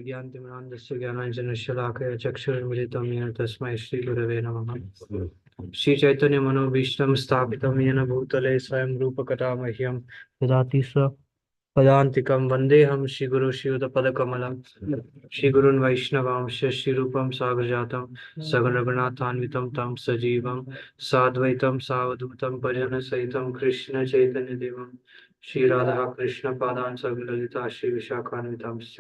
ज्ञानाञ्जनस्य ज्ञानाञ्जनशलाकया चक्षुरुन्मिलितं येन तस्मै श्रीगुरवे नमः। श्रीचैतन्य मनोभीष्टं स्थापितं येन भूतले स्वयं रूपकथा मह्यं ददाति पदान्तिकं वन्देऽहं श्रीगुरो श्रीयुतपदकमलं श्रीगुरुन् वैष्णवांश श्रीरूपं सागरजातं सगणरघुनाथान्वितं तं सजीवं साद्वैतं सावधूतं परिजनसहितं कृष्णचैतन्यदेवं श्रीराधा कृष्ण पादान् सगललिता श्री विशाखान्वितांश्च।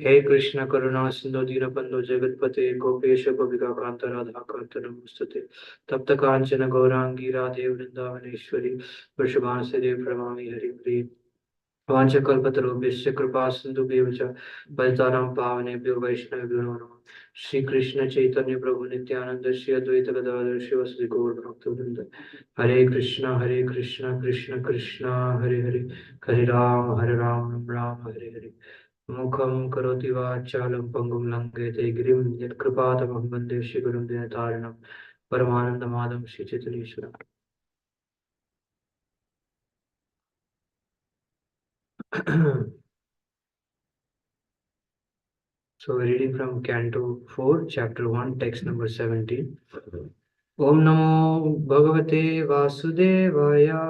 हे कृष्ण करुणा सिंधु दीनबंधु जगतपते गोपेश गोपिका कांत राधा कांत नमोस्तुते। तप्त कांचन गौरांगी राधे वृंदावनेश्वरी वृषभानुसुते देव प्रणमामि हरिप्रिये। वाञ्छकल्पतरुभ्यश्च कृपा सिन्धुभ्येव च पतितानां पावनेभ्यो वैष्णवेभ्यो नमो नमः। श्री कृष्ण चैतन्य प्रभु नित्यानंद श्री अद्वैत गदाधर शिवसदि गौर भक्तवृंद। हरे कृष्ण कृष्ण कृष्ण हरे हरे, हरे राम राम राम हरे हरे। मुखं करोति वाचालं पङ्गुं लङ्घयते गिरिं यत्कृपातमहं वन्दे श्रीगुरुं दीनतारिणं परमानन्दमाधवं श्रीचैतन्येश्वरम्। So we're reading from Canto 4, Chapter 1, text number 17. Om Namo Bhagavate Vasudevaya.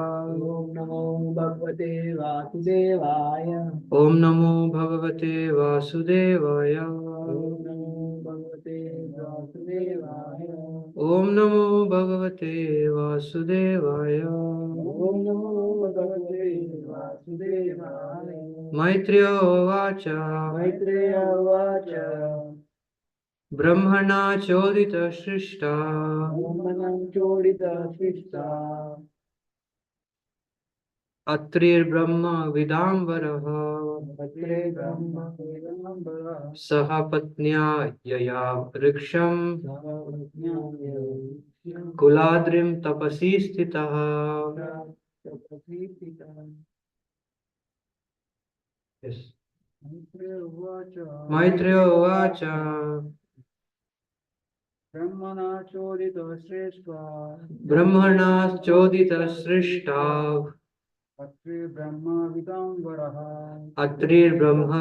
Om Namo Bhagavate Vasudevaya. Om Namo Bhagavate Vasudevaya. Om Namo Bhagavate Vasudevaya. Om Namo Bhagavate Vasudevaya. Om Namo Bhagavate Vasudevaya. Maitreya Vacha. ब्रह्मणा चोदित सृष्टा अत्रिर्ब्रह्म विदाम्बरः सह पत्न्या यया वृक्षं कुलाद्रिं तपसि स्थितः। मैत्रेय उवाच ब्रह्मणा चोदितसृष्टा अत्रिर्ब्रह्म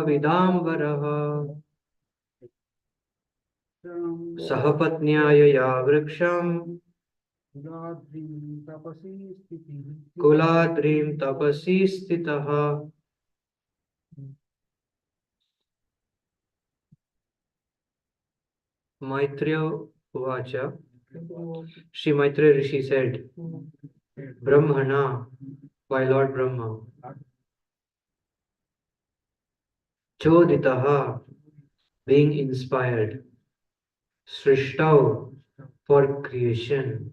विदाम्बरः सहपत्न्यायया वृक्षं कुलाद्रिं तपसि स्थितः. Maitreya Uvacha. Sri Maitreya Rishi said, Brahmana, by Lord Brahma, Choditaha, being inspired, Srishtav, for creation,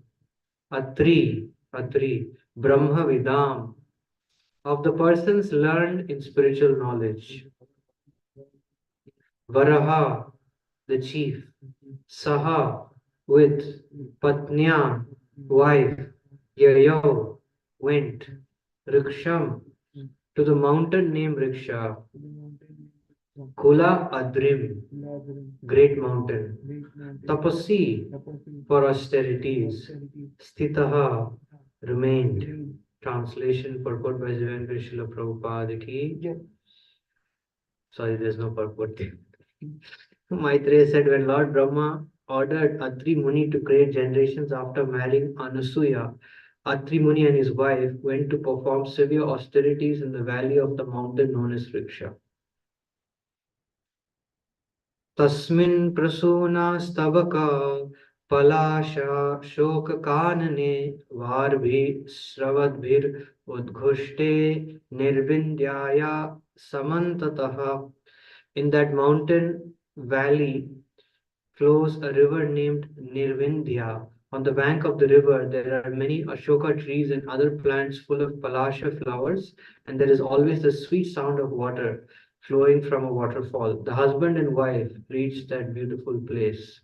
Atri, Brahma Vidam, of the persons learned in spiritual knowledge, Varaha, the chief, Saha, with Patnya, wife, Yayo, went, Riksham, to the mountain named Riksha, Kula Adrim, great mountain, Tapasi, for austerities, Sthitaha, remained. Translation purport by Jivan Srila Prabhupada ki. Sorry, there's no purport. Maitreya said, when Lord Brahma ordered Atri Muni to create generations after marrying Anasuya, Atri Muni and his wife went to perform severe austerities in the valley of the mountain known as Vriksha. Tasmin prasuna stabaka palasha shoka kanane varbhi sravadbhir udghushte nirvindyaya samantataha. In that mountain valley flows a river named Nirvindya. On the bank of the river, there are many Ashoka trees and other plants full of palasha flowers, and there is always the sweet sound of water flowing from a waterfall. The husband and wife reach that beautiful place.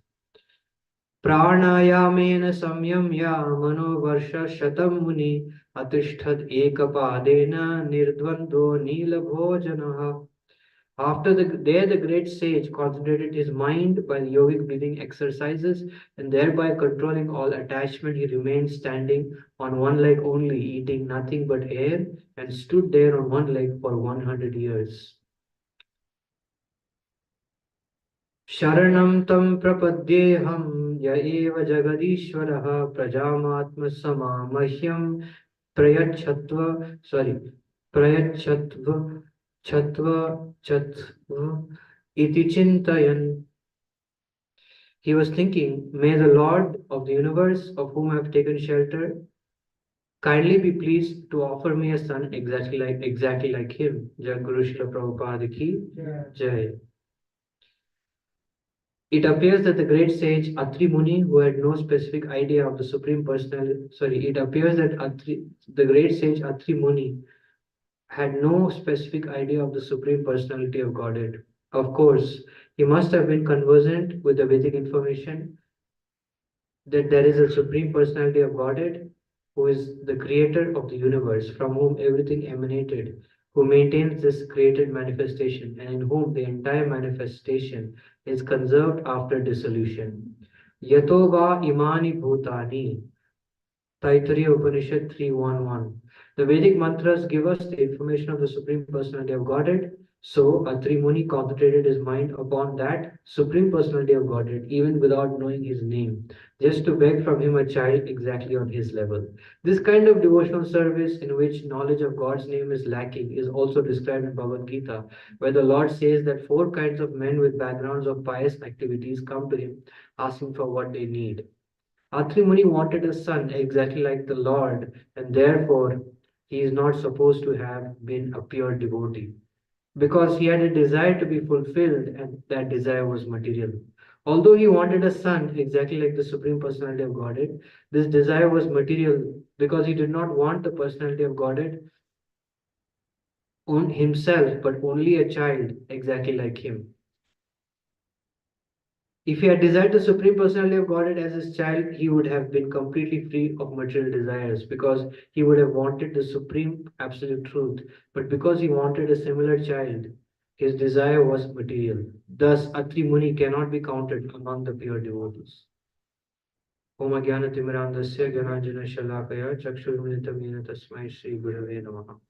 प्राणायामेन संयम्य मनोवर्ष शतं मुनि अतिष्ठत् एकपादेन निर्द्वन्द्वो नीलभोजनः. After the great sage concentrated his mind by the yogic breathing exercises and thereby controlling all attachment, he remained standing on one leg only, eating nothing but air, and stood there on one leg for 100 years. Sharanam tam prapadyeham ya eva jagadishwarah prajamatma samamahyam prayachatva chatva iti chintayan. He was thinking, may the Lord of the universe, of whom I have taken shelter, kindly be pleased to offer me a son exactly like him. Jai Guru Srila Prabhupada ki Jai. It appears that the great sage Atri Muni, who had no specific idea of the Supreme Personality, it appears that the great sage Atri Muni had no specific idea of the Supreme Personality of Godhead. Of course, he must have been conversant with the Vedic information that there is a Supreme Personality of Godhead who is the creator of the universe, from whom everything emanated, who maintains this created manifestation, and in whom the entire manifestation is conserved after dissolution. Yato va imani bhutani. Taittiriya Upanishad 3.1.1. The Vedic mantras give us the information of the Supreme Personality of Godhead. So Atri Muni concentrated his mind upon that Supreme Personality of Godhead, even without knowing his name, just to beg from him a child exactly on his level. This kind of devotional service, in which knowledge of God's name is lacking, is also described in Bhagavad Gita, where the Lord says that 4 kinds of men with backgrounds of pious activities come to him asking for what they need. Atri Muni wanted a son exactly like the Lord, and therefore he is not supposed to have been a pure devotee, because he had a desire to be fulfilled, and that desire was material. Although he wanted a son exactly like the Supreme Personality of Godhead, this desire was material because he did not want the Personality of Godhead on himself, but only a child exactly like him. If he had desired the Supreme Personality of Godhead as his child, he would have been completely free of material desires, because he would have wanted the Supreme Absolute Truth. But because he wanted a similar child, his desire was material. Thus, Atri Muni cannot be counted among the pure devotees. Om Ajnana Timirandasya Gyananjana Shalakaya Chakshurmilitam Yena Tasmai Shri Gurave Namaha.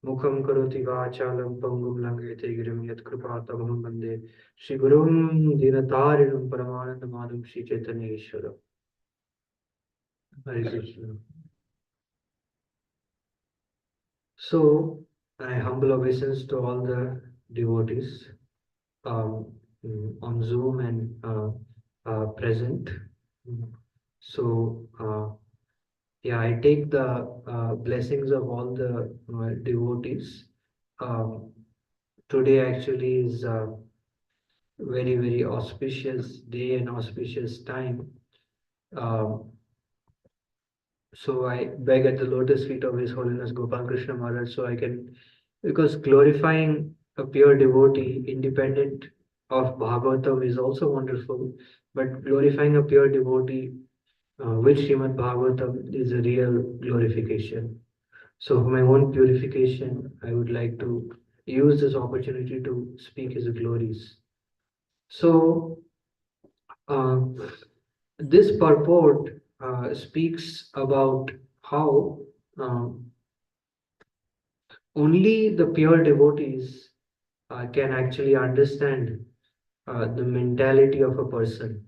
Mukham karoti vachalam pangum langete girim yat kripatamaham bande Shri Gurum Dinatarinam Paramanandamadam Shri Chaitanya Ishwaram. Hare Krishna. So, I humble obeisance to all the devotees um, on Zoom and present. So, yeah, I take the blessings of all the devotees. Um, Today actually is a very, very auspicious day and auspicious time. Um, so I beg at the lotus feet of His Holiness Gopal Krishna Maharaj so I can, because glorifying a pure devotee independent of Bhagavatam is also wonderful, but glorifying a pure devotee with Srimad Bhagavatam is a real glorification. So for my own purification, I would like to use this opportunity to speak His glories. So uh, this purport speaks about how um, only the pure devotees can actually understand the mentality of a person.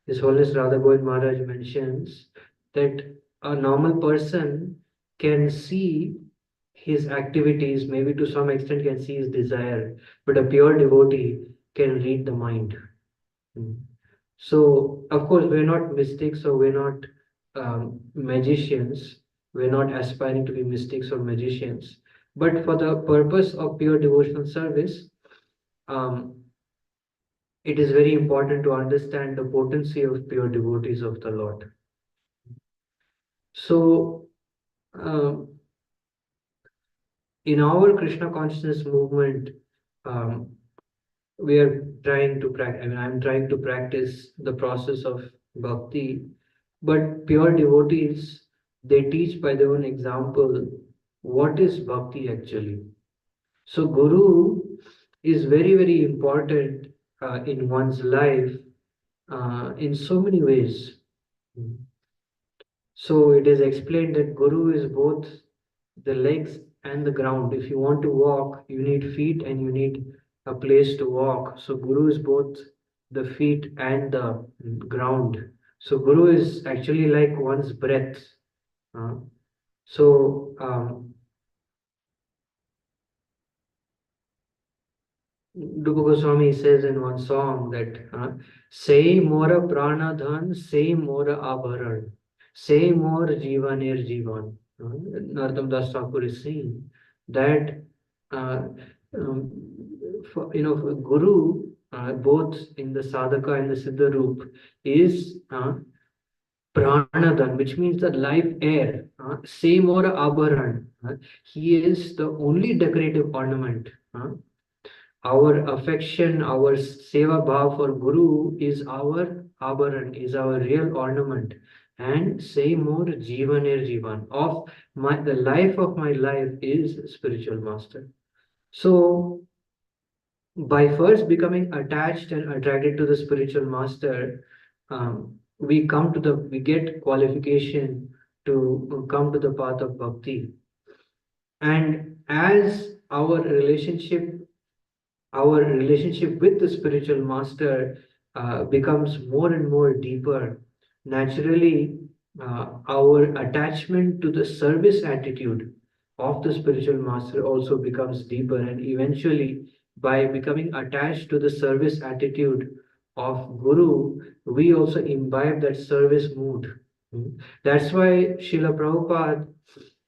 His Holiness Radha Govind Maharaj mentions that a normal person can see his activities, maybe to some extent can see his desire, but a pure devotee can read the mind. Mm. So, of course, we're not mystics or we're not magicians. We're not aspiring to be mystics or magicians. But for the purpose of pure devotional service, um, it is very important to understand the potency of pure devotees of the Lord. So, um, in our Krishna consciousness movement, um, we are trying to practice, I mean, I'm trying to practice the process of bhakti, but pure devotees, they teach by their own example what is bhakti actually. So, Guru is very, very important in one's life in so many ways. So it is explained that Guru is both the legs and the ground. If you want to walk, you need feet and you need a place to walk. So Guru is both the feet and the ground. So Guru is actually like one's breath. Uh, so Rupa Goswami says in one song that say mora prana dhan, say mora abharan, say more jivanir jivan. Narottam Das Thakur is saying that uh, um, for Guru, both in the sadhaka and the siddha roop, is pranadhan, which means the life air. Say more abharan. He is the only decorative ornament. Our affection, our seva bhav for Guru is our abharan, is our real ornament. And say more, jivanir jivan. Of the life of my life is spiritual master. So, by first becoming attached and attracted to the spiritual master, we get qualification to come to the path of bhakti. And as our relationship with the spiritual master becomes more and more deeper, naturally, our attachment to the service attitude of the spiritual master also becomes deeper. And eventually, by becoming attached to the service attitude of Guru, we also imbibe that service mood. That's why Srila Prabhupada,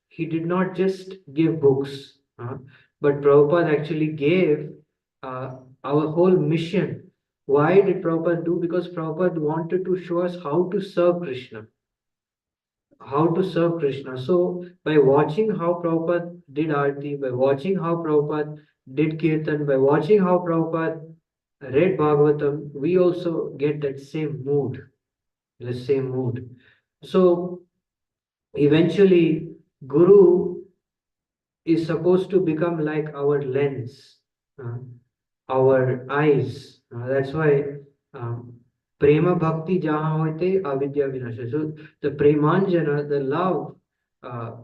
he did not just give books, but Prabhupada actually gave our whole mission. Why did Prabhupada do? Because Prabhupada wanted to show us how to serve Krishna. How to serve Krishna. So by watching how Prabhupada did Aarti, by watching how Prabhupada did Kirtan, by watching how Prabhupada read Bhagavatam, we also get that same mood, the same mood. So eventually, Guru is supposed to become like our lens, our eyes. That's why prema bhakti jaha hoite avidya vinasha. So the premanjana, the love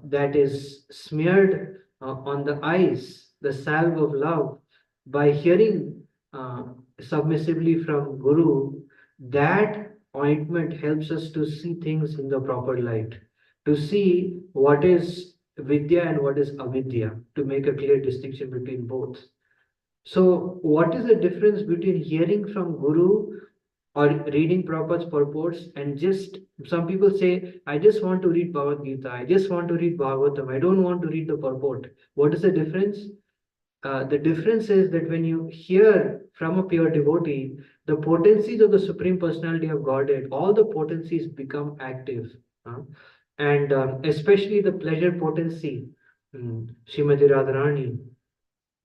that is smeared on the eyes, the salve of love, by hearing uh, submissively from Guru, that ointment helps us to see things in the proper light, to see what is Vidya and what is Avidya, to make a clear distinction between both. So, what is the difference between hearing from Guru or reading Prabhupada's purports and just some people say, I just want to read Bhagavad Gita, I just want to read Bhagavatam, I don't want to read the purport. What is the difference? The difference is that when you hear from a pure devotee, the potencies of the Supreme Personality of Godhead, all the potencies become active. And especially the pleasure potency, Srimati Radharani,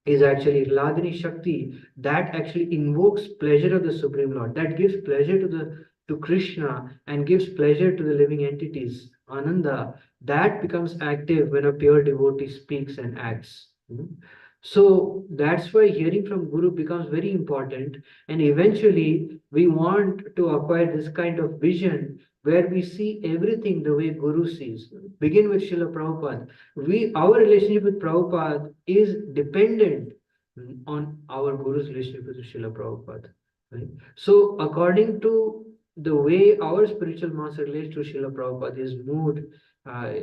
is actually Ladini Shakti that actually invokes pleasure of the Supreme Lord, that gives pleasure to the to Krishna and gives pleasure to the living entities. Ananda, that becomes active when a pure devotee speaks and acts. So that's why hearing from Guru becomes very important, and eventually we want to acquire this kind of vision where we see everything the way Guru sees. Begin with Srila Prabhupada. Our relationship with Prabhupada is dependent on our Guru's relationship with Srila Prabhupada. Right? So according to the way our spiritual master relates to Srila Prabhupada, his mood, uh,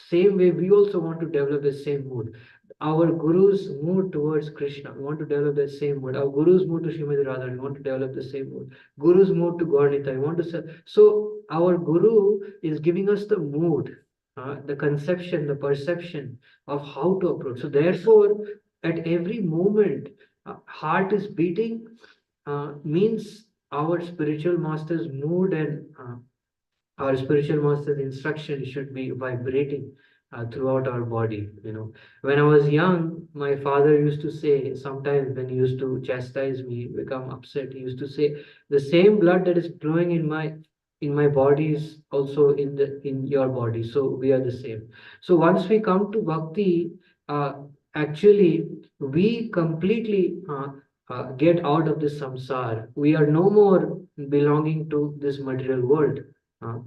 same way we also want to develop the same mood. Our Guru's mood towards Krishna, we want to develop the same mood. Our Guru's mood to Srimati Radha, we want to develop the same mood. Guru's mood to Gaurnita, we want to say. So our Guru is giving us the mood, the conception, the perception of how to approach. So therefore, at every moment, heart is beating, means our spiritual master's mood and our spiritual master's instruction should be vibrating throughout our body. When I was young, my father used to say, sometimes when he used to chastise me, become upset, he used to say, the same blood that is flowing in my body is also in your body, so we are the same. So once we come to bhakti, uh, actually we completely get out of this samsara. We are no more belonging to this material world, uh,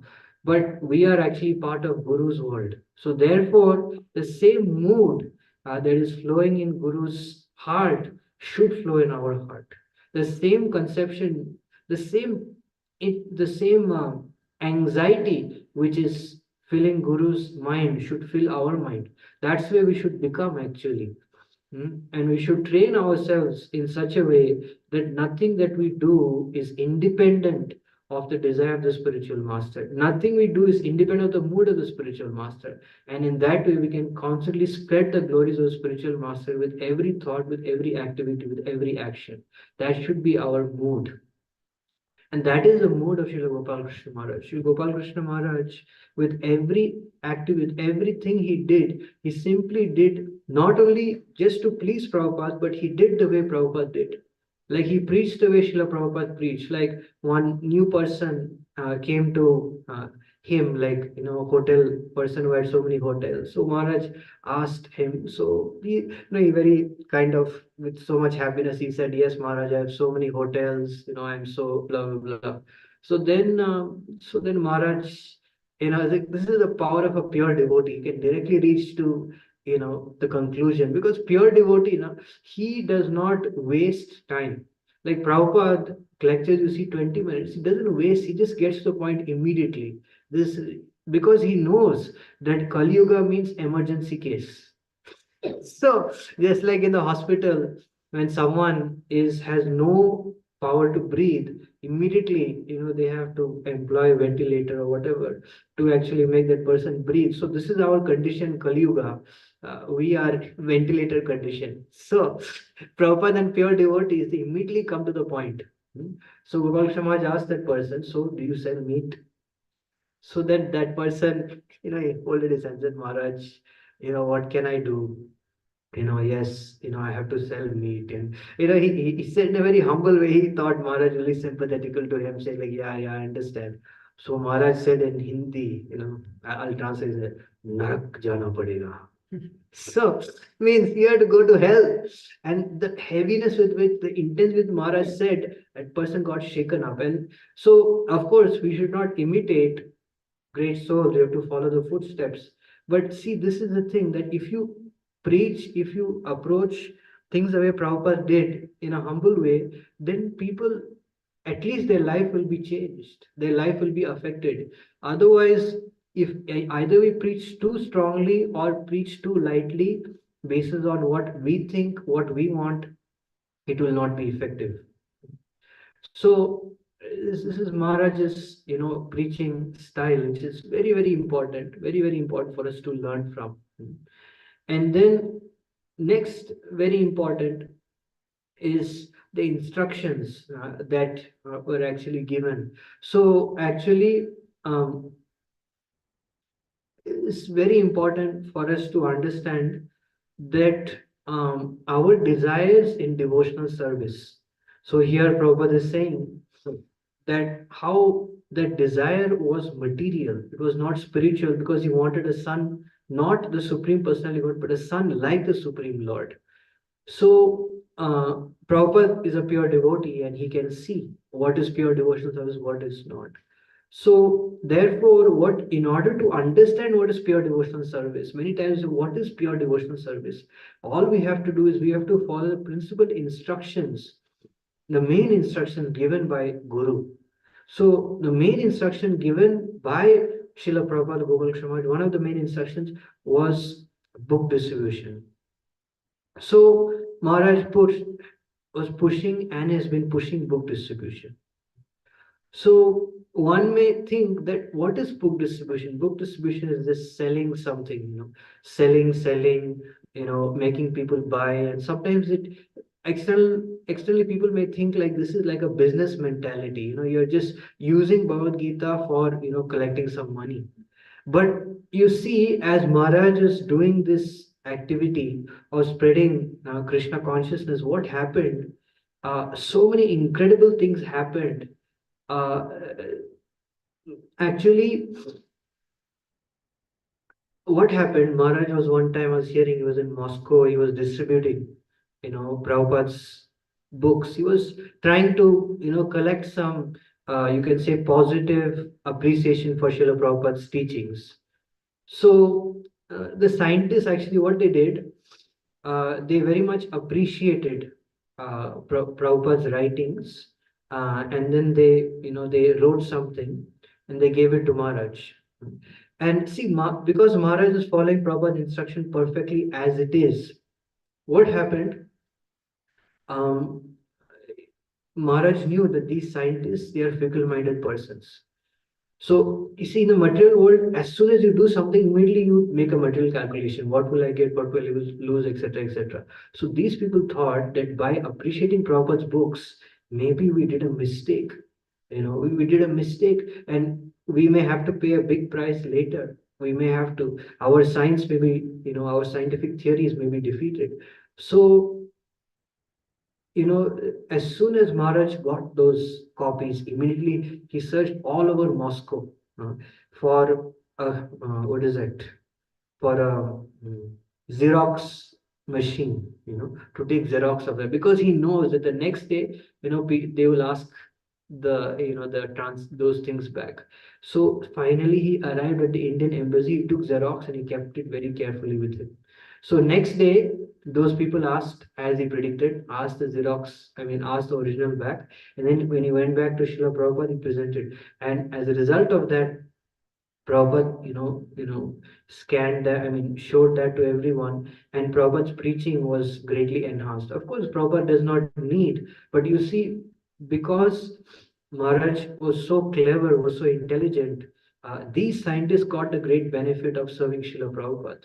but we are actually part of Guru's world. So therefore, the same mood that is flowing in Guru's heart should flow in our heart. The same conception, the same the same anxiety which is filling Guru's mind should fill our mind. That's where we should become actually. And we should train ourselves in such a way that nothing that we do is independent of the desire of the spiritual master. Nothing we do is independent of the mood of the spiritual master. And in that way, we can constantly spread the glories of the spiritual master with every thought, with every activity, with every action. That should be our mood. And that is the mood of Srila Gopal Krishna Maharaj. Srila Gopal Krishna Maharaj, with every activity, with everything he did, he simply did not only just to please Prabhupada, but he did the way Prabhupada did. Like he preached the way Srila Prabhupada preached. Like one new person came to him, like, hotel person who had so many hotels. So Maharaj asked him, so he very kind of with so much happiness, he said, yes, Maharaj, I have so many hotels, I'm so blah, blah, blah. So then Maharaj, like, this is the power of a pure devotee. He can directly reach to, the conclusion, because pure devotee, he does not waste time. Like Prabhupada lectures, you see 20 minutes, he doesn't waste, he just gets to the point immediately. This because he knows that Kali Yuga means emergency case. So just like in the hospital, when someone has no power to breathe, immediately they have to employ a ventilator or whatever to actually make that person breathe. So this is our condition, Kali Yuga. We are ventilator condition. So Prabhupada and pure devotees, they immediately come to the point. So Gopal Samaj asked that person, so do you sell meat? So then that person, he folded his hands and Maharaj, what can I do? Yes, I have to sell meat. And, he said in a very humble way, he thought Maharaj really sympathetical to him, saying like, yeah, I understand. So Maharaj said in Hindi, I'll translate it, Narak jana padega. So means you have to go to hell. And the heaviness with which, the intense with Maharaj said, that person got shaken up. And so, of course, we should not imitate great souls. We have to follow the footsteps. But see, this is the thing, that if you preach, if you approach things the way Prabhupada did in a humble way, then people, at least their life will be changed, their life will be affected. Otherwise, if either we preach too strongly or preach too lightly, basis on what we think, what we want, it will not be effective. So this is Maharaj's, preaching style, which is very, very important, very, very important for us to learn from. And then next, very important is the instructions that were actually given. So actually, it's very important for us to understand that our desires in devotional service. So here Prabhupada is saying that how that desire was material, it was not spiritual, because he wanted a son, not the Supreme Personality God, but a son like the Supreme Lord. So Prabhupada is a pure devotee and he can see what is pure devotional service, what is not. So therefore, in order to understand what is pure devotional service, many times what is pure devotional service, all we have to do is we have to follow the principal instructions, the main instruction given by Guru. So the main instruction given by Srila Prabhupada Gopal Krishna, one of the main instructions was book distribution. So Maharaj was pushing and has been pushing book distribution. So one may think that what is book distribution? Book distribution is just selling something, selling, making people buy. And sometimes externally people may think like this is like a business mentality. You're just using Bhagavad Gita for, collecting some money. But you see, as Maharaj is doing this activity of spreading Krishna consciousness, what happened? So many incredible things happened. Uh, Actually, what happened? Maharaj was one time, I was hearing, he was in Moscow, he was distributing, Prabhupada's books. He was trying to, collect some, you can say, positive appreciation for Srila Prabhupada's teachings. So the scientists actually, what they did, they very much appreciated Prabhupada's writings, and then they wrote something and they gave it to Maharaj. And see, because Maharaj is following Prabhupada's instruction perfectly as it is, what happened? Um, Maharaj knew that these scientists, they are fickle-minded persons. So you see, in the material world, as soon as you do something, immediately you make a material calculation. What will I get? What will I lose, etc., etc. So these people thought that by appreciating Prabhupada's books, maybe we did a mistake. We did a mistake, and we may have to pay a big price later. We may have to. Our science may be, our scientific theories may be defeated. So as soon as Maharaj got those copies, immediately he searched all over Moscow for what is it? For a Xerox machine, to take Xerox of that, because he knows that the next day, they will ask those things back. So finally, he arrived at the Indian embassy. He took Xerox and he kept it very carefully with him. So next day, those people asked, as he predicted, asked asked the original back. And then when he went back to Srila Prabhupada, he presented. And as a result of that, Prabhupada, scanned that, showed that to everyone, and Prabhupada's preaching was greatly enhanced. Of course, Prabhupada does not need, but you see, because Maharaj was so clever, was so intelligent, these scientists got the great benefit of serving Srila Prabhupada.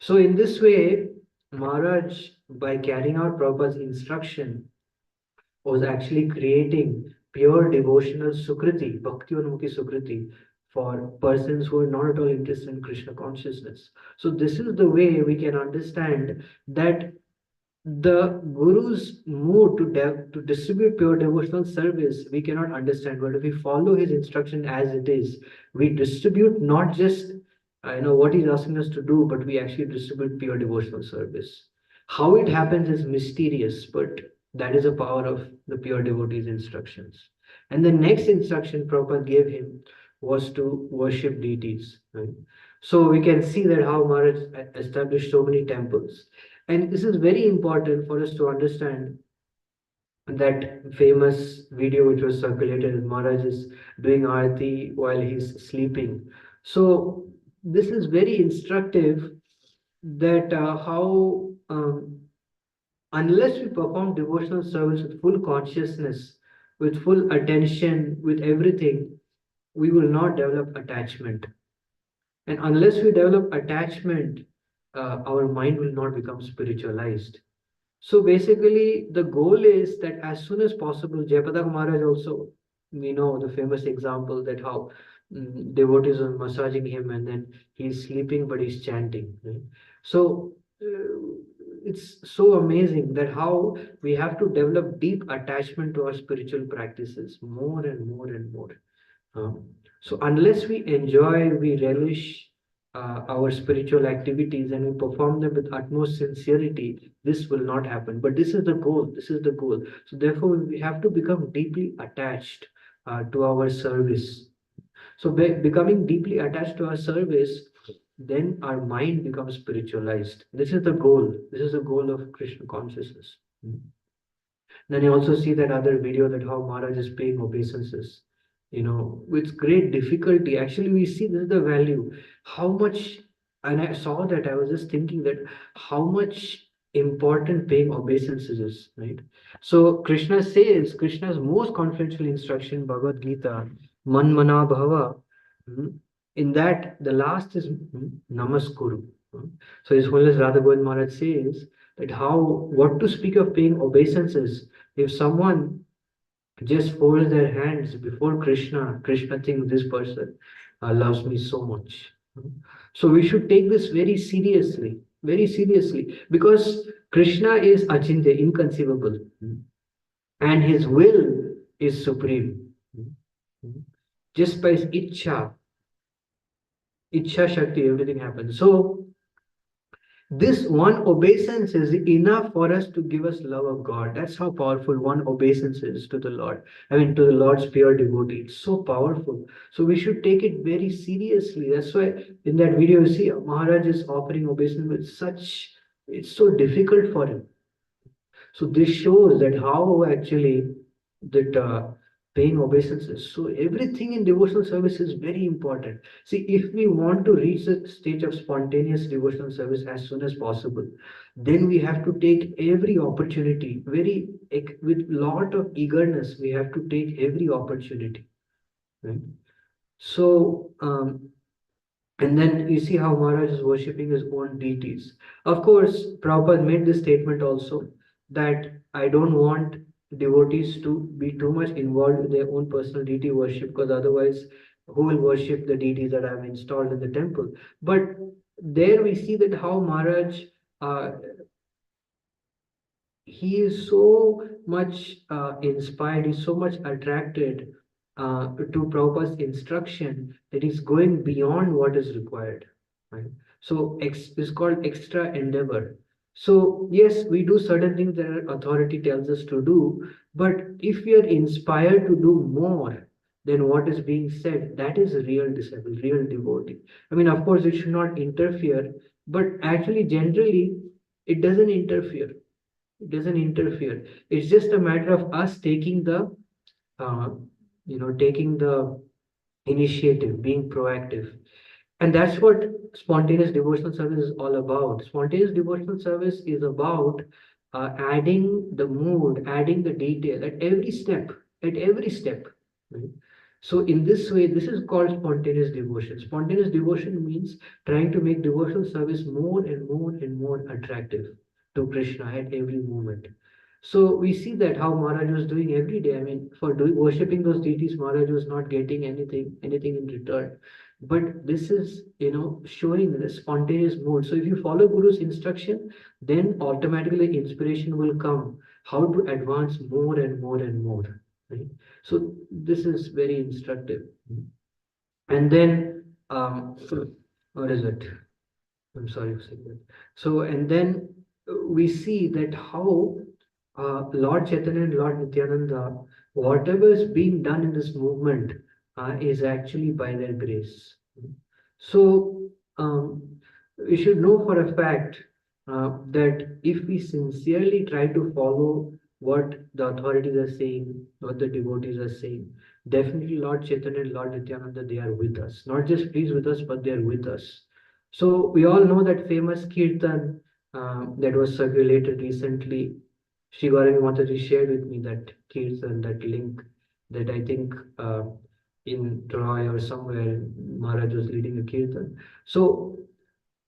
So in this way, Maharaj, by carrying out Prabhupada's instruction, was actually creating pure devotional sukriti, bhakti unmukhi sukriti, for persons who are not at all interested in Krishna consciousness. So this is the way we can understand that the Guru's mood to distribute pure devotional service, we cannot understand. But if we follow his instruction as it is, we distribute not just what he's asking us to do, but we actually distribute pure devotional service. How it happens is mysterious, but that is the power of the pure devotee's instructions. And the next instruction Prabhupada gave him was to worship deities. Right? So we can see that how Maharaj established so many temples. And this is very important for us to understand that famous video which was circulated. Maharaj is doing arati while he's sleeping. So this is very instructive that how unless we perform devotional service with full consciousness, with full attention, with everything, we will not develop attachment. And unless we develop attachment, our mind will not become spiritualized. So basically, the goal is that as soon as possible, Jayapatak Maharaj also, we know the famous example that how devotees are massaging him and then he's sleeping but he's chanting. Right? So it's so amazing that how we have to develop deep attachment to our spiritual practices more and more and more. So unless we enjoy, we relish our spiritual activities and we perform them with utmost sincerity, this will not happen. But this is the goal. This is the goal. So therefore, we have to become deeply attached to our service. So becoming deeply attached to our service, then our mind becomes spiritualized. This is the goal. This is the goal of Krishna consciousness. Then you also see that other video that how Maharaj is paying obeisances, with great difficulty. Actually, we see this is the value. How much, and I saw that, I was just thinking that how much important paying obeisances is, right? So Krishna says, Krishna's most confidential instruction, Bhagavad Gita, Manmana Bhava, in that the last is Namaskuru. So His Holiness Radha Govind Maharaj says that how, what to speak of paying obeisances if someone just folds their hands before Krishna, Krishna thinks this person loves me so much. So we should take this very seriously, because Krishna is Achintya, inconceivable, and his will is supreme. Just by his Ichha Shakti, everything happens. So this one obeisance is enough for us to give us love of God. That's how powerful one obeisance is to the Lord. I mean, to the Lord's pure devotee. It's so powerful. So we should take it very seriously. That's why in that video, you see Maharaj is offering obeisance with such, it's so difficult for him. So this shows that how actually that paying obeisances. So everything in devotional service is very important. See, if we want to reach the stage of spontaneous devotional service as soon as possible, then we have to take every opportunity, with lot of eagerness. We have to take every opportunity. Right? So and then you see how Maharaj is worshipping his own deities. Of course, Prabhupada made this statement also that I don't want devotees to be too much involved with their own personal deity worship, because otherwise, who will worship the deities that I have installed in the temple? But there we see that how Maharaj uh, he is so much inspired, he's so much attracted to Prabhupada's instruction that he's going beyond what is required. Right? So it's called extra endeavor. So yes, we do certain things that our authority tells us to do, but if we are inspired to do more than what is being said, that is real disciple, real devotee. I mean, of course, it should not interfere, but actually, generally, it doesn't interfere. It doesn't interfere. It's just a matter of us taking the uh, taking the initiative, being proactive. And that's what spontaneous devotional service is all about. Spontaneous devotional service is about adding the mood, adding the detail at every step. Right? So in this way, this is called spontaneous devotion. Spontaneous devotion means trying to make devotional service more and more and more attractive to Krishna at every moment. So we see that how Maharaj was doing every day. I mean, for doing worshipping those deities, Maharaj was not getting anything in return. But this is, showing the spontaneous mood. So if you follow Guru's instruction, then automatically inspiration will come how to advance more and more and more. Right? So this is very instructive. And then, what is it? I'm sorry for saying that. So, and then we see that how Lord Chaitanya and Lord Nityananda, whatever is being done in this movement is actually by their grace. So we should know for a fact that if we sincerely try to follow what the authorities are saying, what the devotees are saying, definitely Lord Chaitanya and Lord Nityananda, they are with us. Not just pleased with us, but they are with us. So we all know that famous kirtan that was circulated recently. Shri Gauravi Mataji shared with me that kirtan, that link that I think in Troy or somewhere Maharaj was leading a kirtan. So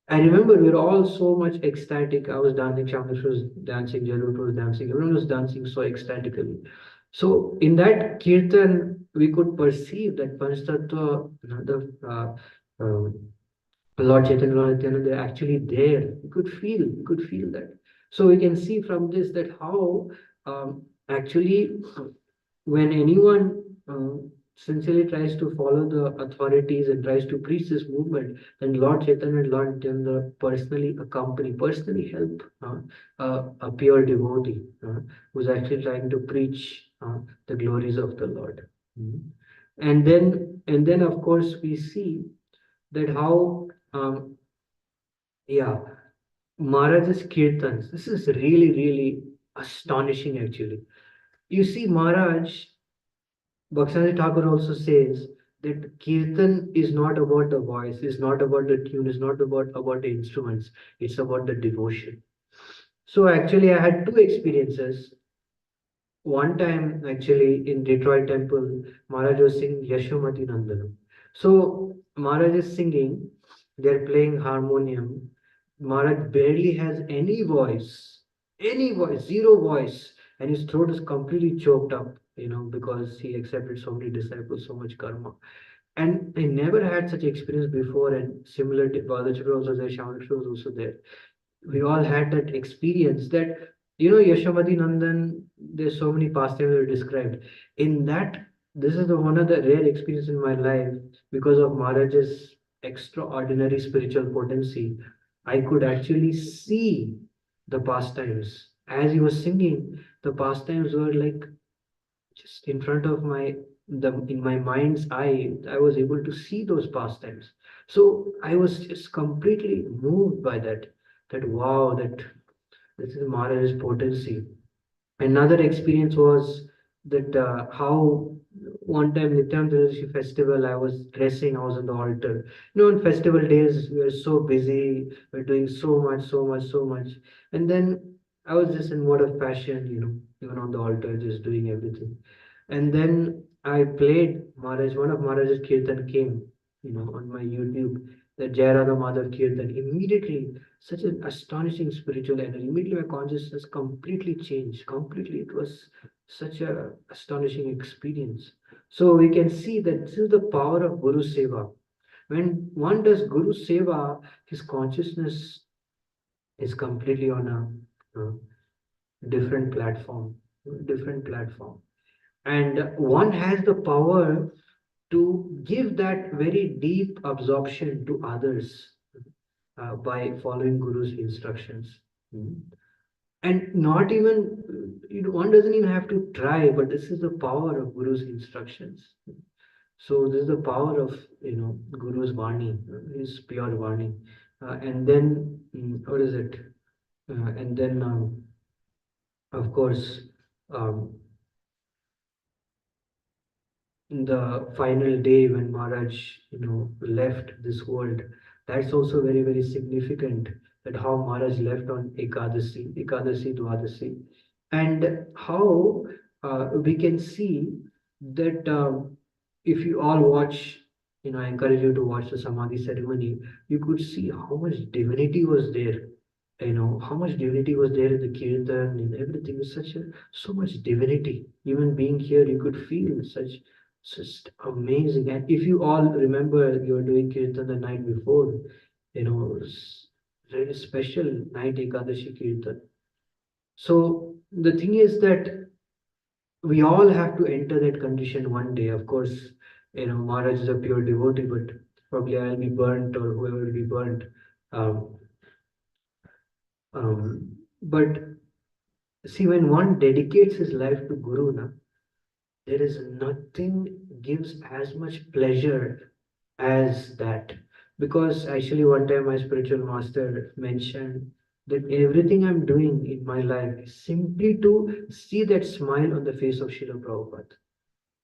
I remember we were all so much ecstatic. I was dancing, Shamash was dancing, Jarut was dancing, everyone was dancing so ecstatically. So in that kirtan, we could perceive that Panchtattva, Lord Chaitanya, Lord Nityananda, they're actually there. We could feel that. So we can see from this that how actually when anyone sincerely tries to follow the authorities and tries to preach this movement, then Lord Chaitanya and Lord Nityananda personally accompany, personally help a pure devotee who's actually trying to preach the glories of the Lord. Mhm. And then of course we see that how yeah, Maharaj's kirtans. This is really, really astonishing actually. You see, Maharaj Bhakshanji Thakur also says that kirtan is not about the voice, is not about the tune, is not about the instruments, it's about the devotion. So actually, I had two experiences. One time, actually, in Detroit Temple, Maharaj was singing Yashomati Nandanam. So Maharaj is singing, they're playing harmonium. Maharaj barely has any voice, zero voice, and his throat is completely choked up, because he accepted so many disciples, so much karma. And I never had such experience before, and similar to Balaji was also there, Shaman was also there. We all had that experience that Yashovati Nandan, there's so many pastimes were described in that. This is the one of the rare experience in my life because of Maharaj's extraordinary spiritual potency. I could actually see the pastimes as he was singing. The pastimes were like just in front of the in my mind's eye. I was able to see those pastimes, so I was just completely moved by that wow, that this is Maharaj's potency. Another experience was that how one time Nityananda festival, I was dressing, I was on the altar. On festival days, we are so busy, we're doing so much, so much, so much. And then I was just in mode of passion, even on the altar, just doing everything. And then I played Maharaj, one of Maharaj's kirtan came, on my YouTube, the Jayarada Madhav Kirtan. Immediately, such an astonishing spiritual energy. Immediately, my consciousness completely changed. Completely, it was such a astonishing experience. So we can see that this is the power of Guru Seva. When one does Guru Seva, his consciousness is completely on a different platform, different platform, and one has the power to give that very deep absorption to others by following Guru's instructions. Mm. And not even, one doesn't even have to try, but this is the power of Guru's instructions. So this is the power of, Guru's Vani, his pure Vani. And then, what is it? And then, of course, um, the final day when Maharaj, left this world. That's also very, very significant that how Maharaj left on Ekadasi, Dwadasi, and how we can see that if you all watch, I encourage you to watch the Samadhi ceremony, you could see how much divinity was there. How much divinity was there in the kirtan and everything. Was such so much divinity. Even being here, you could feel such amazing. And if you all remember, you were doing kirtan the night before. It was very special night Ekadashi kirtan. So the thing is that we all have to enter that condition one day. Of course, Maharaj is a pure devotee, but probably I'll be burnt or whoever will be burnt. Um, but see, when one dedicates his life to Guru, na, there is nothing gives as much pleasure as that. Because actually one time my spiritual master mentioned that everything I'm doing in my life is simply to see that smile on the face of Srila Prabhupada.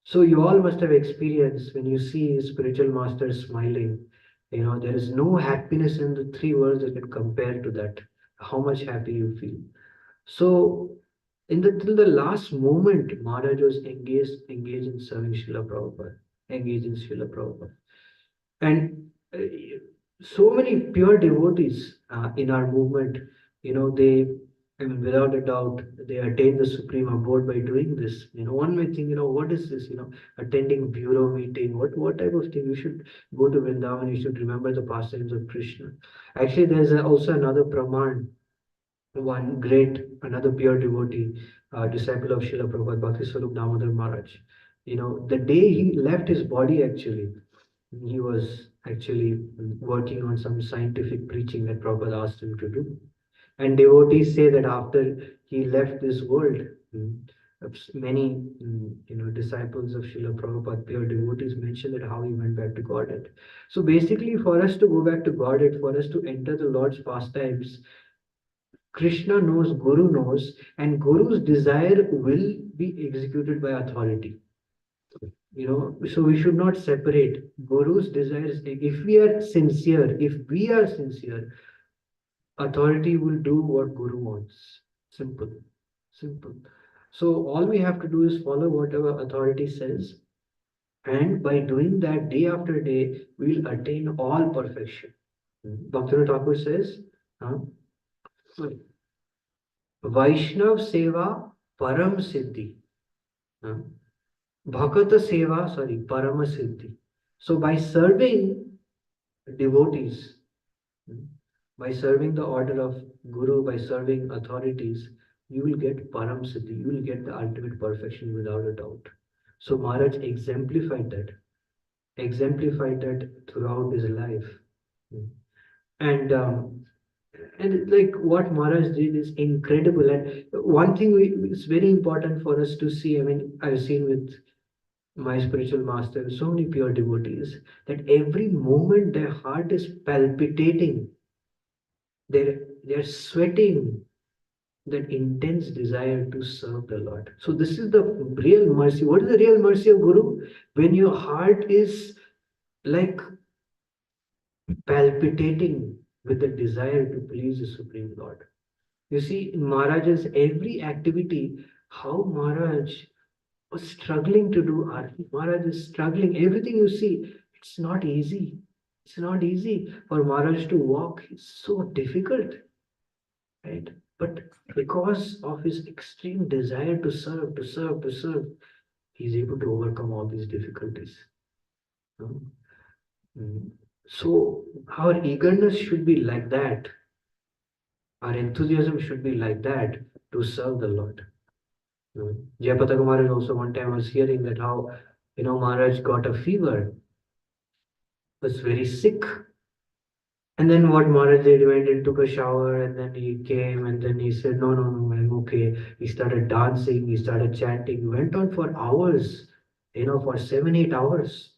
So you all must have experienced when you see a spiritual master smiling, there is no happiness in the three words that can compare to that, how much happy you feel. So till the last moment, Maharaj was engaged in serving Srila Prabhupada, engaged in Srila Prabhupada. And so many pure devotees in our movement, they, I mean, without a doubt, they attain the supreme abode by doing this. One may think, what is this? Attending bureau meeting. What type of thing? You should go to Vrindavan. You should remember the pastimes of Krishna. Actually, there's also another Praman, another pure devotee, disciple of Srila Prabhupada, Bhakti Swarup Damodar Maharaj. The day he left his body, actually, he was actually working on some scientific preaching that Prabhupada asked him to do. And devotees say that after he left this world, many disciples of Srila Prabhupada, pure devotees, mention that how he went back to Godhead. So basically, for us to go back to Godhead, for us to enter the Lord's pastimes, Krishna knows, Guru knows, and Guru's desire will be executed by authority. So we should not separate Guru's desires. If we are sincere, authority will do what Guru wants. Simple. Simple. So all we have to do is follow whatever authority says, and by doing that day after day, we will attain all perfection. Bhaktivinoda Thakur says, Vaishnav Seva Param Siddhi. Bhakata Seva, Parama Siddhi. So by serving devotees, by serving the order of Guru, by serving authorities, you will get Param Siddhi, you will get the ultimate perfection without a doubt. So Maharaj exemplified that throughout his life. And like what Maharaj did is incredible. And one thing it's very important for us to see. I mean, I've seen with my spiritual master, so many pure devotees, that every moment their heart is palpitating, they're sweating that intense desire to serve the Lord. So this is the real mercy. What is the real mercy of Guru? When your heart is like palpitating with the desire to please the Supreme Lord. You see, in Maharaj's every activity, how Maharaj was struggling to do arti. Maharaj is struggling. Everything you see, it's not easy. It's not easy for Maharaj to walk. It's so difficult, right? But because of his extreme desire to serve, he's able to overcome all these difficulties. So our eagerness should be like that. Our enthusiasm should be like that to serve the Lord. Jayapataka Maharaj also one time I was hearing that how, Maharaj got a fever, was very sick. And then what Maharaj did, he went and took a shower, and then he came and then he said, no, I'm okay. He started dancing, he started chanting, he went on for hours, for 7-8 hours.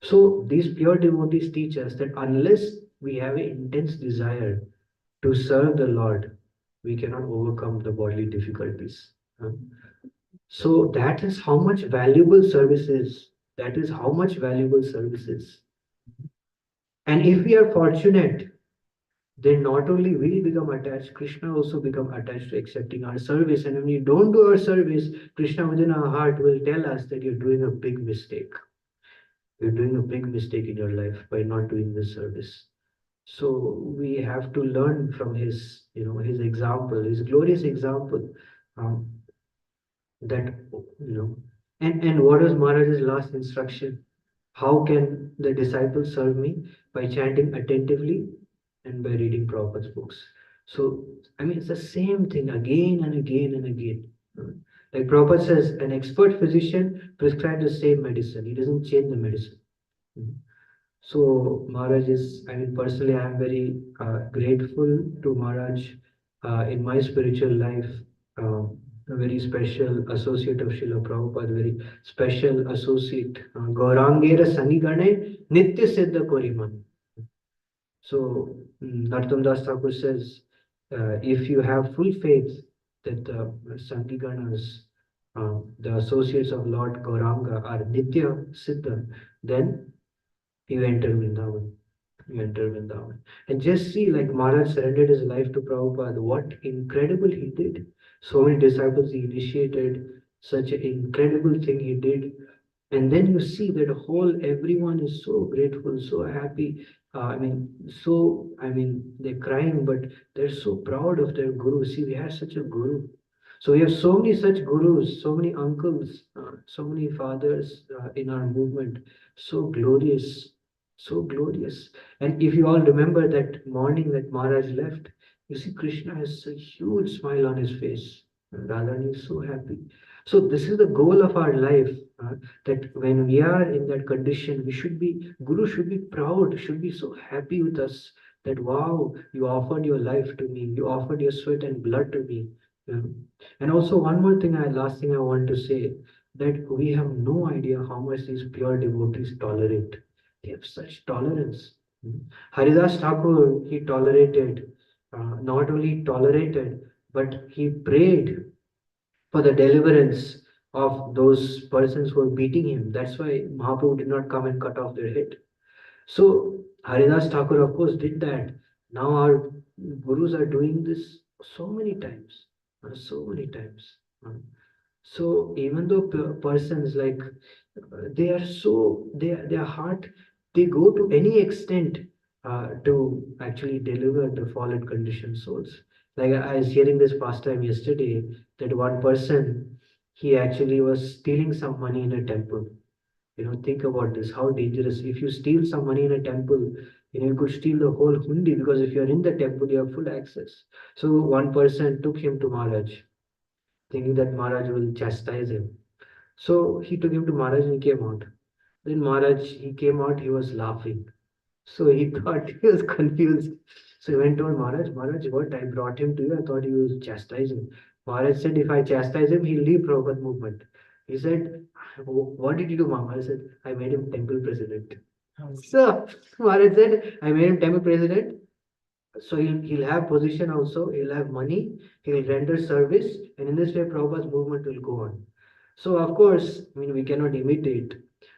So these pure devotees teach us that unless we have an intense desire to serve the Lord, we cannot overcome the bodily difficulties. So that is how much valuable service is. That is how much valuable service is. And if we are fortunate, then not only we become attached, Krishna also become attached to accepting our service. And when we don't do our service, Krishna within our heart will tell us that you're doing a big mistake. You're doing a big mistake in your life by not doing this service. So we have to learn from his, his example, his glorious example. That, and what was Maharaj's last instruction? How can the disciples serve me? By chanting attentively and by reading Prabhupada's books. So, I mean, it's the same thing again and again and again. Like Prabhupada says, an expert physician prescribes the same medicine. He doesn't change the medicine. So Maharaj is, I mean, personally, I am very grateful to Maharaj in my spiritual life. A very special associate of Srila Prabhupada, very special associate. Gaurangera Sanigane Nitya Siddha Koriman. So Narottam Das Thakur says, if you have full faith that the Sangiganas, the associates of Lord Gauranga, are Nitya Siddha, then you enter Vrindavan. You enter Vrindavan. And just see, like Maharaj surrendered his life to Prabhupada, what incredible he did. So many disciples he initiated, such an incredible thing he did. And then you see that whole everyone is so grateful, so happy. They're crying, but they're so proud of their guru. See, we have such a guru. So we have so many such gurus, so many uncles, so many fathers in our movement. So glorious, so glorious. And if you all remember that morning that Maharaj left, you see Krishna has a huge smile on his face. Radharani is so happy. So this is the goal of our life. That when we are in that condition, we should be, Guru should be proud, should be so happy with us that wow, you offered your life to me, you offered your sweat and blood to me. Yeah. And also one more thing, last thing I want to say, that we have no idea how much these pure devotees tolerate. They have such tolerance. Hmm. Haridas Thakur, he tolerated, not only tolerated, but he prayed for the deliverance of those persons who were beating him. That's why Mahaprabhu did not come and cut off their head. So Haridas Thakur, of course, did that. Now our gurus are doing this so many times, so many times. Uh, So even though persons like they are so their heart, they go to any extent to actually deliver the fallen conditioned souls. Like I was hearing this pastime yesterday that one person, he actually was stealing some money in a temple. Think about this, how dangerous. If you steal some money in a temple, you could steal the whole hundi, because if you're in the temple, you have full access. So one person took him to Maharaj, thinking that Maharaj will chastise him. So he took him to Maharaj and he came out. Then Maharaj, he came out, he was laughing. So he thought, he was confused. So he went to Maharaj, Maharaj, what? I brought him to you. I thought you would chastise him. Maharaj said, if I chastise him, he'll leave Prabhupada movement. He said, what did you do, Mama? I said, I made him temple president. So Maharaj said, I made him temple president. So he'll have position also, he'll have money, he'll render service, and in this way Prabhupada's movement will go on. So of course, we cannot imitate,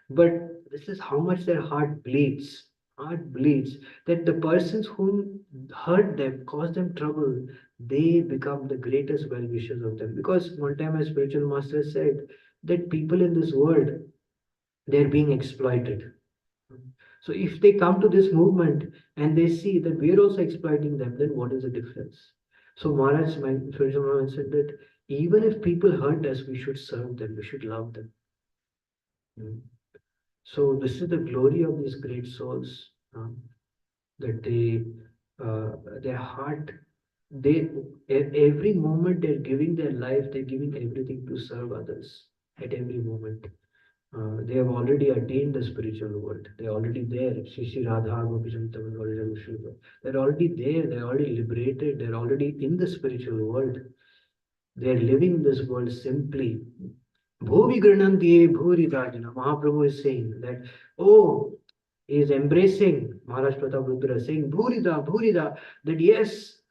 but this is how much their heart bleeds, that the persons whom hurt them, cause them trouble, they become the greatest well-wishers of them. Because one time a spiritual master said that people in this world, they're being exploited. So if they come to this movement and they see that we're also exploiting them, then what is the difference? So Maharaj, my spiritual Maharaj said that even if people hurt us, we should serve them, we should love them. Mm. So this is the glory of these great souls, that their heart, they every moment they're giving their life, they're giving everything to serve others at every moment. They have already attained the spiritual world. They're already there. Shri Shri Radha Gopi Chantam Gauri Shri. They're already there. They're already liberated. They're already in the spiritual world. They're living this world simply. Bhuvi Grananti Bhuri Rajana. Mahaprabhu is saying that, oh, he is embracing Maharaj Pratap Rudra, saying, Bhurida, Bhurida, that yes,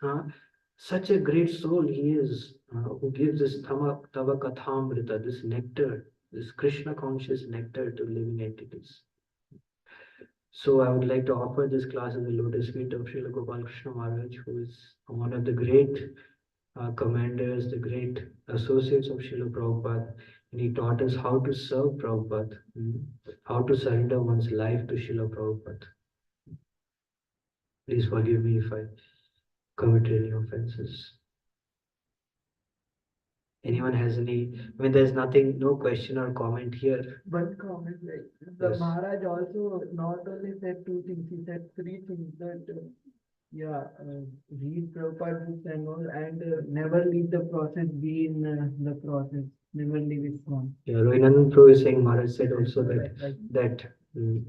such a great soul he is, who gives this Tava Kathamrita, this nectar, this Krishna conscious nectar to living entities. So I would like to offer this class in the lotus feet of Srila Gopal Krishna Maharaj, who is one of the great commanders, the great associates of Srila Prabhupada. And he taught us how to serve Prabhupada, how to surrender one's life to Srila Prabhupada. Please forgive me if I committed any offenses. Anyone has any? There's nothing, no question or comment here. One comment, like the Yes. Maharaj also not only said two things, he said three things that read Prabhupada books and all, and never leave the process, be in the process, never leave it gone. Yeah, Rohinandan Prabhu is saying Maharaj said also that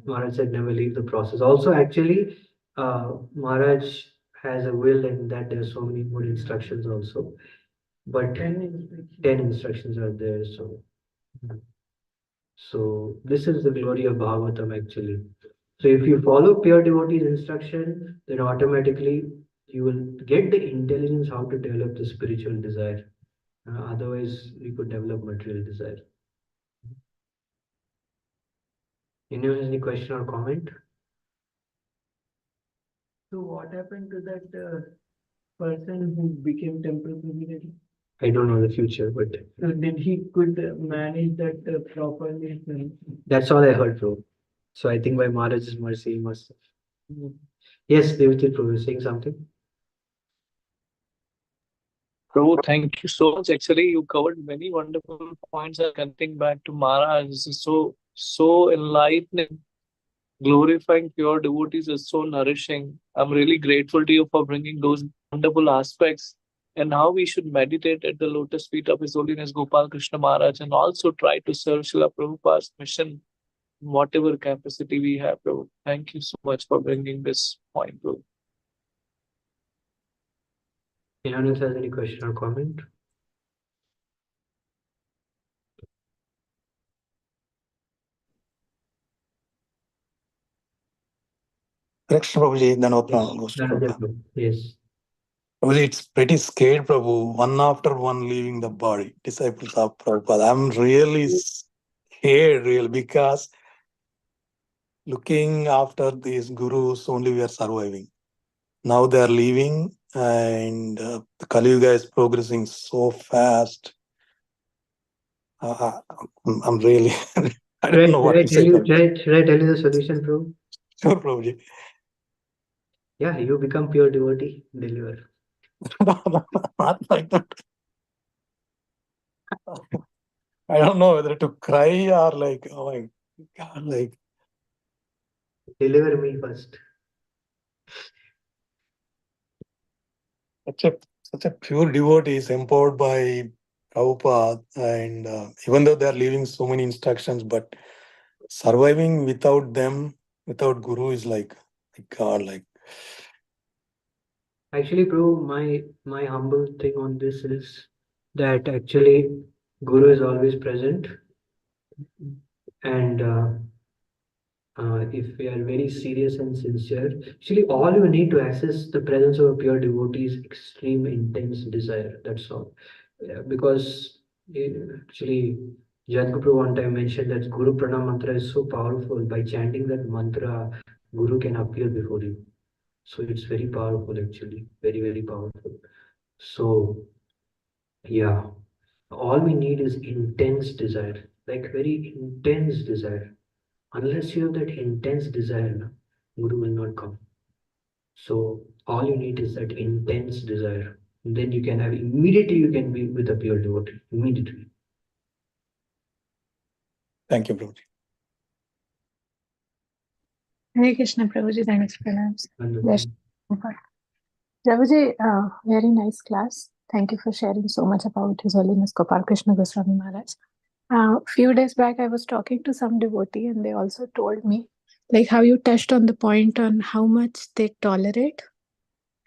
Maharaj said never leave the process. Also, actually, Maharaj has a will, and that there are so many more instructions also. But 10 instructions are there. So this is the glory of Bhagavatam actually. So if you follow pure devotee's instruction, then automatically you will get the intelligence how to develop the spiritual desire. Otherwise, we could develop material desire. Anyone has any question or comment? So what happened to that person who became temple secretary? I don't know the future, but So did he could manage that properly? that's all I heard, bro. So I think by Maharaj's mercy, he must. Yes, Devati Prabhu is saying something. Prabhu, thank you so much. Actually, you covered many wonderful points and connecting back to Maharaj. This is so enlightening. Glorifying pure devotees is so nourishing. I'm really grateful to you for bringing those wonderful aspects and how we should meditate at the lotus feet of His Holiness Gopal Krishna Maharaj and also try to serve Srila Prabhupada's mission in whatever capacity we have, Prabhu. Thank you so much for bringing this point, Prabhu. Anyone else has any question or comment? Correction, Prabhuji. Yes. Prabhuji, it's pretty scared, Prabhu. One after one leaving the body. Disciples of Prabhupada. I'm really scared, really, because looking after these gurus, only we are surviving. Now they are leaving, and the Kali Yuga is progressing so fast. I'm really, I don't know what to say. Should I tell you the solution, bro? Sure, Prabhuji. Yeah, you become pure devotee, deliver. Not like that. I don't know whether to cry or like, oh my God, like. Deliver me first. Such a pure devotee is empowered by Prabhupada, and even though they are leaving so many instructions, but surviving without them, without Guru, is like God, like. Actually, bro, my humble thing on this is that actually Guru is always present, and if we are very serious and sincere, actually all you need to access the presence of a pure devotee is extreme intense desire. That's all. Yeah, because actually Jadguru one time mentioned that Guru Pranam mantra is so powerful. By chanting that mantra, Guru can appear before you. So it's very powerful actually, very, very powerful. So yeah, all we need is intense desire, like very intense desire. Unless you have that intense desire, na, Guru will not come. So all you need is that intense desire. Then you can have immediately you can be with a pure devotee. Immediately. Thank you, Prabhuji. Hare Krishna, Prabhuji, thanks pranams. Wonderful. Prabhuji, very nice class. Thank you for sharing so much about His Holiness Gopal Krishna Goswami Maharaj. Few days back, I was talking to some devotee, and they also told me, like how you touched on the point on how much they tolerate.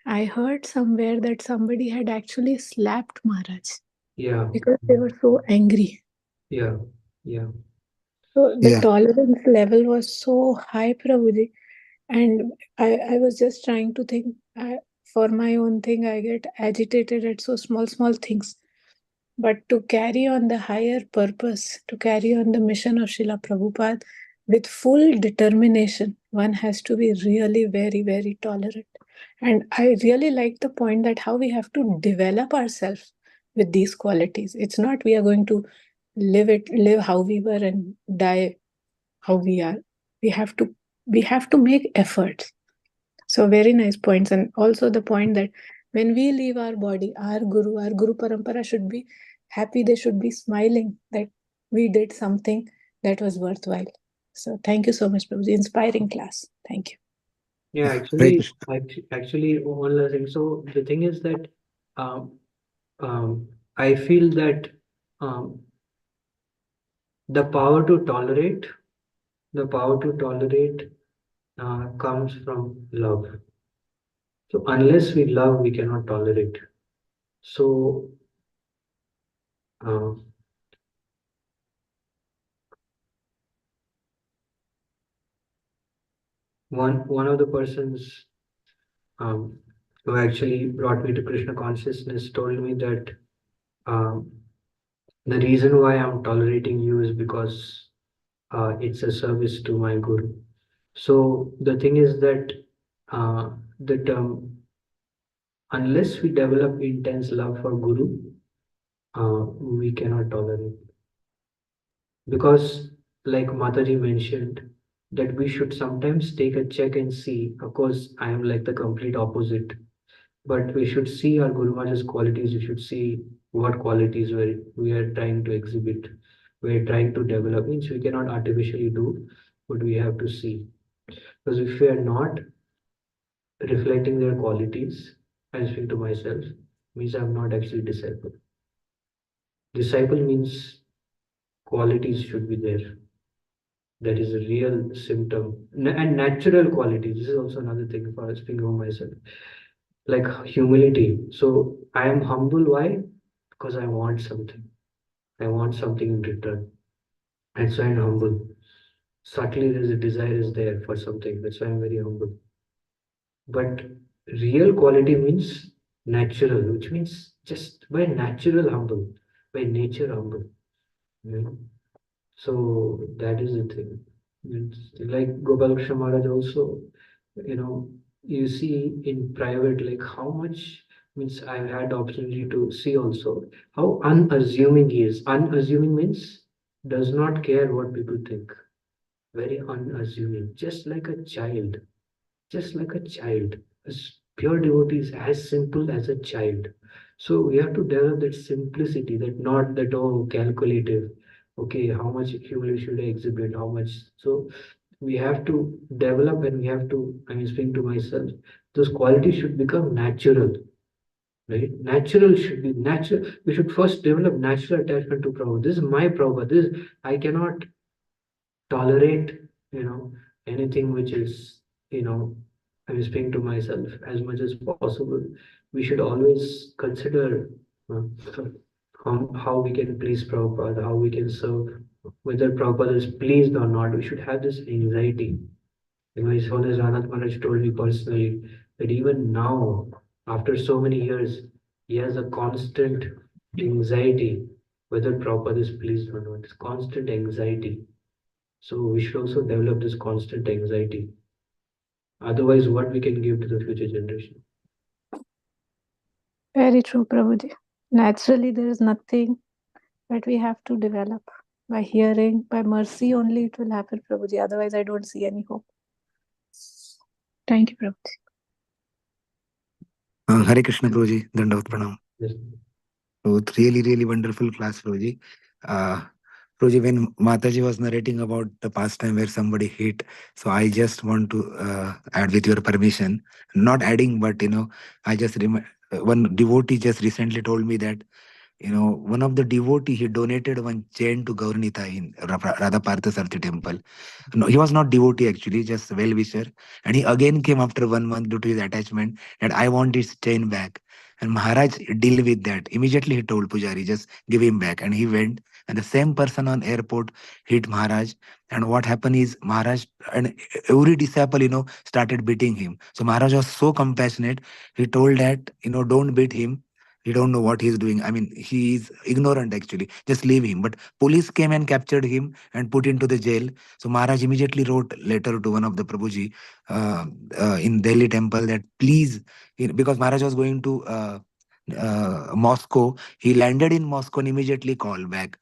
I heard somewhere that somebody had actually slapped Maharaj. Yeah. Because they were so angry. Yeah. Yeah. So the tolerance level was so high, Prabhuji. And I was just trying to think, for my own thing, I get agitated at so small things. But to carry on the higher purpose, to carry on the mission of Srila Prabhupada with full determination, one has to be really very, very tolerant. And I really like the point that how we have to develop ourselves with these qualities. It's not we are going to live how we were and die how we are. We have to make efforts. So very nice points. And also the point that when we leave our body, our Guru Parampara should be happy. They should be smiling that we did something that was worthwhile. So thank you so much, Prabhuji. Inspiring class. Thank you. Yeah, actually, one last thing. So the thing is that um, I feel that um, the power to tolerate, comes from love. So unless we love, we cannot tolerate. So uh, One of the persons who actually brought me to Krishna consciousness told me that um, the reason why I'm tolerating you is because it's a service to my guru. So the thing is that the term, unless we develop intense love for guru, we cannot tolerate. Because like Mataji mentioned, that we should sometimes take a check and see. Of course, I am like the complete opposite, but we should see our Guru Maharaj's qualities. We should see what qualities we are trying to exhibit. We are trying to develop. Means we cannot artificially do, but we have to see. Because if we are not reflecting their qualities, I speak to myself, means I'm not actually disciple. Disciple means qualities should be there. That is a real symptom. And natural qualities. This is also another thing for speaking of myself. Like humility. So I am humble. Why? Because I want something. I want something in return. That's why I'm humble. Subtly, there's a desire is there for something. That's why I'm very humble. But real quality means natural, which means just by natural humble, by nature humble. You know? So that is the thing. It's like Gopal Krishna Maharaj also, you know, you see in private, like how much, means I've had the opportunity to see also how unassuming he is. Unassuming means does not care what people think. Very unassuming, just like a child, just like a child. As pure devotee is as simple as a child. So we have to develop that simplicity, that not that oh calculative. Okay, how much humility should I exhibit? How much? So we have to develop, and we have to, I'm speaking to myself, those qualities should become natural, right? Natural should be natural. We should first develop natural attachment to Prabhupada. This is my Prabhupada. This I cannot tolerate, you know, anything which is, you know, I'm speaking to myself as much as possible. We should always consider uh, how we can please Prabhupada, how we can serve, whether Prabhupada is pleased or not. We should have this anxiety. You know, His Holiness Anand Maharaj told me personally that even now, after so many years, he has a constant anxiety whether Prabhupada is pleased or not. It's constant anxiety. So we should also develop this constant anxiety. Otherwise, what we can give to the future generation? Very true, Prabhuji. Naturally, there is nothing that we have to develop. By hearing, by mercy only it will happen, Prabhuji. Otherwise, I don't see any hope. Thank you, Prabhuji. Hare Krishna, Prabhuji. Dandavat Pranam. Yes. So it's really wonderful class, Prabhuji. Prabhuji, when Mataji was narrating about the past time where somebody hit, so I just want to add with your permission, not adding, but I just one devotee just recently told me that one of the devotee, he donated one chain to Gaurnita in Radha Parthasarthi temple. No, he was not devotee actually, just well-wisher. And he again came after 1 month due to his attachment that I want his chain back. And Maharaj deal with that. Immediately he told Pujari, just give him back. And he went. And the same person on airport hit Maharaj. And what happened is Maharaj and every disciple, started beating him. So Maharaj was so compassionate. He told that, don't beat him. He don't know what he's doing. I mean, he is ignorant actually. Just leave him. But police came and captured him and put into the jail. So Maharaj immediately wrote letter to one of the Prabhuji in Delhi temple that please, because Maharaj was going to Moscow, he landed in Moscow and immediately called back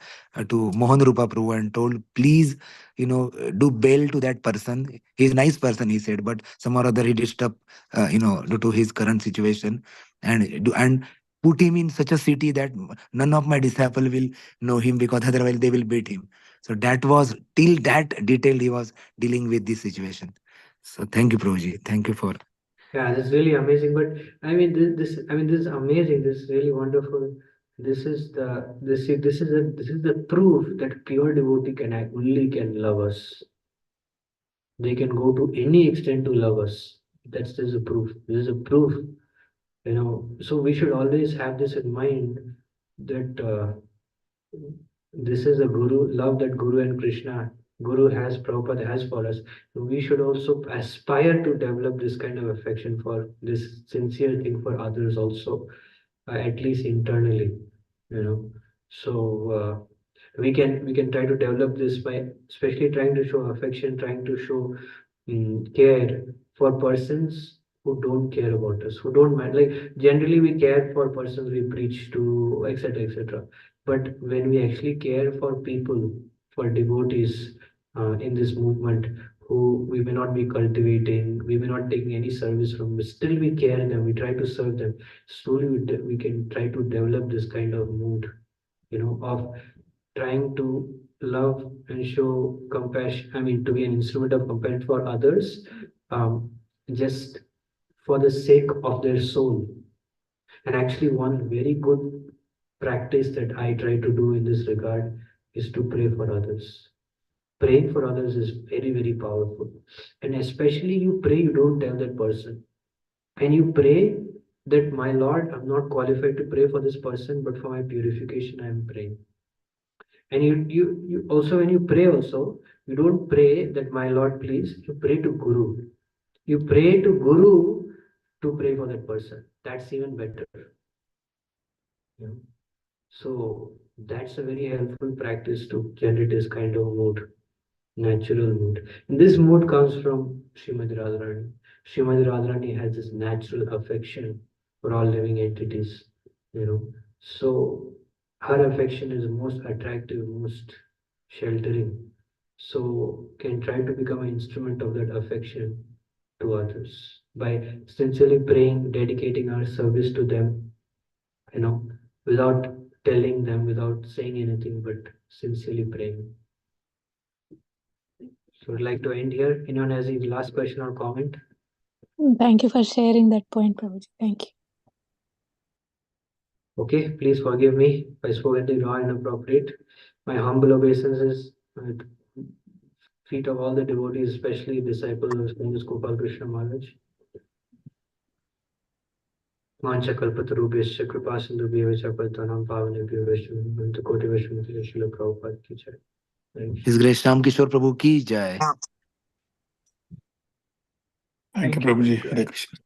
to Mohan Rupa Prabhu and told, please, do bail to that person. He's a nice person, he said, but some or other he disturbed, due to his current situation, and put him in such a city that none of my disciple will know him because otherwise they will beat him. So that was till that detail he was dealing with this situation. So thank you, Prabhuji. Thank you for. Yeah, that's really amazing. But I mean, this is amazing. This is really wonderful. This is the proof that pure devotee only can love us. They can go to any extent to love us. That's This is a proof. This is a proof. You know, so we should always have this in mind that this is a guru love that Guru and Krishna Guru has, Prabhupada has for us. We should also aspire to develop this kind of affection for this sincere thing for others also, at least internally, you know. So we can try to develop this by especially trying to show affection, trying to show care for persons who don't care about us, who don't matter. Like generally we care for persons we preach to, etc., etc. But when we actually care for people, for devotees in this movement, who we may not be cultivating, we may not taking any service from, but still we care them, we try to serve them. Slowly we can try to develop this kind of mood, of trying to love and show compassion, I mean, to be an instrument of compassion for others, just for the sake of their soul. And actually, one very good practice that I try to do in this regard is to pray for others. Praying for others is very, very powerful. And especially you pray, you don't tell that person. And you pray that, my Lord, I'm not qualified to pray for this person, but for my purification, I am praying. And you also, when you pray also, you don't pray that, my Lord, please, you pray to Guru. You pray to Guru to pray for that person. That's even better. You know? So that's a very helpful practice to generate this kind of mood, natural mood. And this mood comes from Srimati Radharani. Srimati Radharani has this natural affection for all living entities, So her affection is most attractive, most sheltering. So can try to become an instrument of that affection to others by sincerely praying, dedicating our service to them, without telling them, without saying anything, but sincerely praying. So I'd like to end here. Anyone has any last question or comment? Thank you for sharing that point, Prabhuji. Thank you. Okay, please forgive me if I spoke anything wrong and inappropriate. My humble obeisances at feet of all the devotees, especially disciples of Saint Gopal Krishna Maharaj. Mancha kalpatarubhyasya kripa sindhubhyev cha pattanam pavanebhyo vaishnavibhyam koti vaishnavibhyam Srila Prabhupada ki jai. Thank you. His Grace Ram Kishore Prabhu ki jai. Thank you, Prabhuji. Hare Krishna.